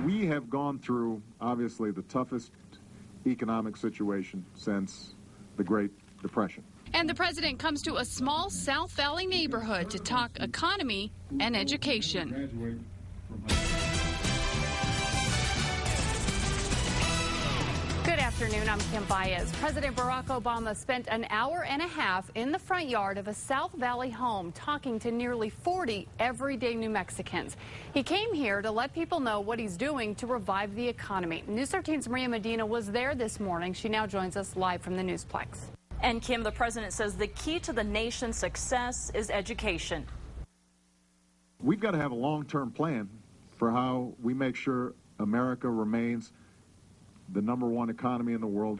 We have gone through, obviously, the toughest economic situation since the Great Depression. And the president comes to a small South Valley neighborhood to talk economy and education. Good afternoon, I'm Kim Baez. President Barack Obama spent an hour and a half in the front yard of a South Valley home talking to nearly 40 everyday New Mexicans. He came here to let people know what he's doing to revive the economy. News 13's Maria Medina was there this morning. She now joins us live from the Newsplex. And Kim, the president says the key to the nation's success is education. We've got to have a long-term plan for how we make sure America remains the #1 economy in the world.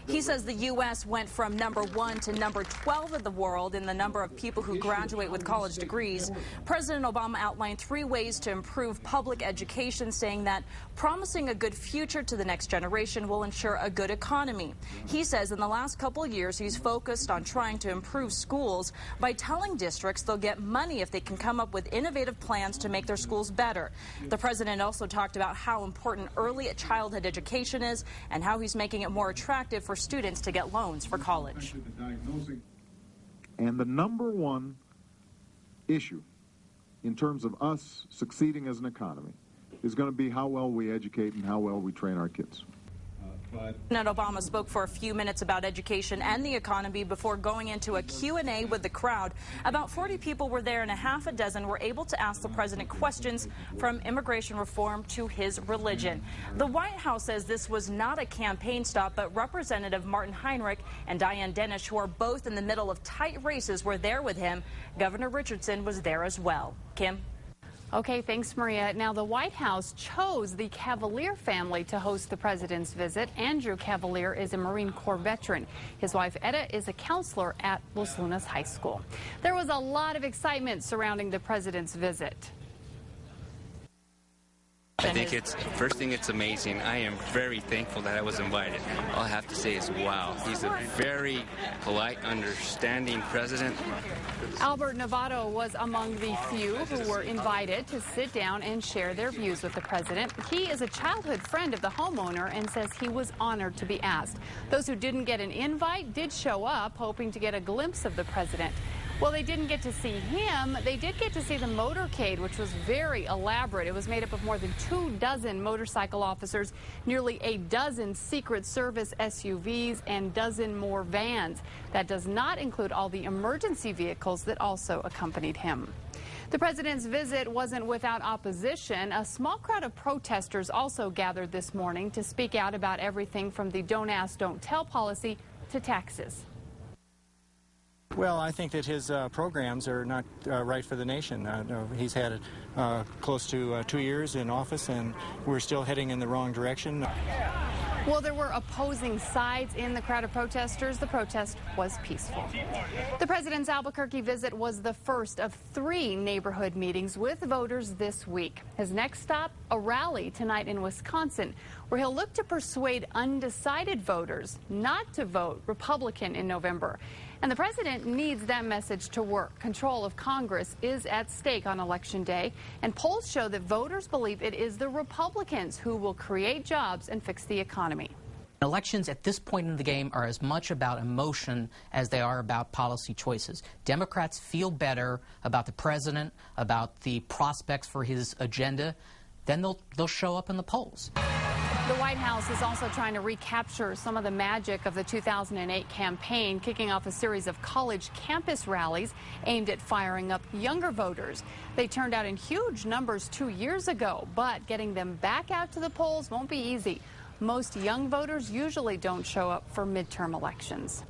He says the U.S. went from #1 to #12 in the world in the number of people who graduate with college degrees. President Obama outlined 3 ways to improve public education, saying that promising a good future to the next generation will ensure a good economy. He says in the last couple of years he's focused on trying to improve schools by telling districts they'll get money if they can come up with innovative plans to make their schools better. The president also talked about how important early childhood education is and how he's making it more attractive for students to get loans for college. And the #1 issue in terms of us succeeding as an economy is going to be how well we educate and how well we train our kids. President Obama spoke for a few minutes about education and the economy before going into a Q&A with the crowd. About 40 people were there and a half a dozen were able to ask the president questions from immigration reform to his religion. The White House says this was not a campaign stop, but Representative Martin Heinrich and Dianne Dennis, who are both in the middle of tight races, were there with him. Governor Richardson was there as well. Kim? Okay, thanks, Maria. Now, the White House chose the Cavalier family to host the president's visit. Andrew Cavalier is a Marine Corps veteran. His wife, Etta, is a counselor at Los Lunas High School. There was a lot of excitement surrounding the president's visit. I think first thing, it's amazing. I am very thankful that I was invited. All I have to say is, wow, he's a very polite, understanding president. Albert Novato was among the few who were invited to sit down and share their views with the president. He is a childhood friend of the homeowner and says he was honored to be asked. Those who didn't get an invite did show up, hoping to get a glimpse of the president. Well, they didn't get to see him. They did get to see the motorcade, which was very elaborate. It was made up of more than 24 motorcycle officers, nearly a dozen Secret Service SUVs, and dozen more vans. That does not include all the emergency vehicles that also accompanied him. The president's visit wasn't without opposition. A small crowd of protesters also gathered this morning to speak out about everything from the don't ask, don't tell policy to taxes. Well, I think that his programs are not right for the nation. He's had close to 2 years in office, and we're still heading in the wrong direction. Well, there were opposing sides in the crowd of protesters. The protest was peaceful. The president's Albuquerque visit was the first of 3 neighborhood meetings with voters this week. His next stop, a rally tonight in Wisconsin, where he'll look to persuade undecided voters not to vote Republican in November. And the president needs that message to work. Control of Congress is at stake on Election Day, and polls show that voters believe it is the Republicans who will create jobs and fix the economy. Elections at this point in the game are as much about emotion as they are about policy choices. Democrats feel better about the president, about the prospects for his agenda, then they'll show up in the polls. The White House is also trying to recapture some of the magic of the 2008 campaign, kicking off a series of college campus rallies aimed at firing up younger voters. They turned out in huge numbers 2 years ago, but getting them back out to the polls won't be easy. Most young voters usually don't show up for midterm elections.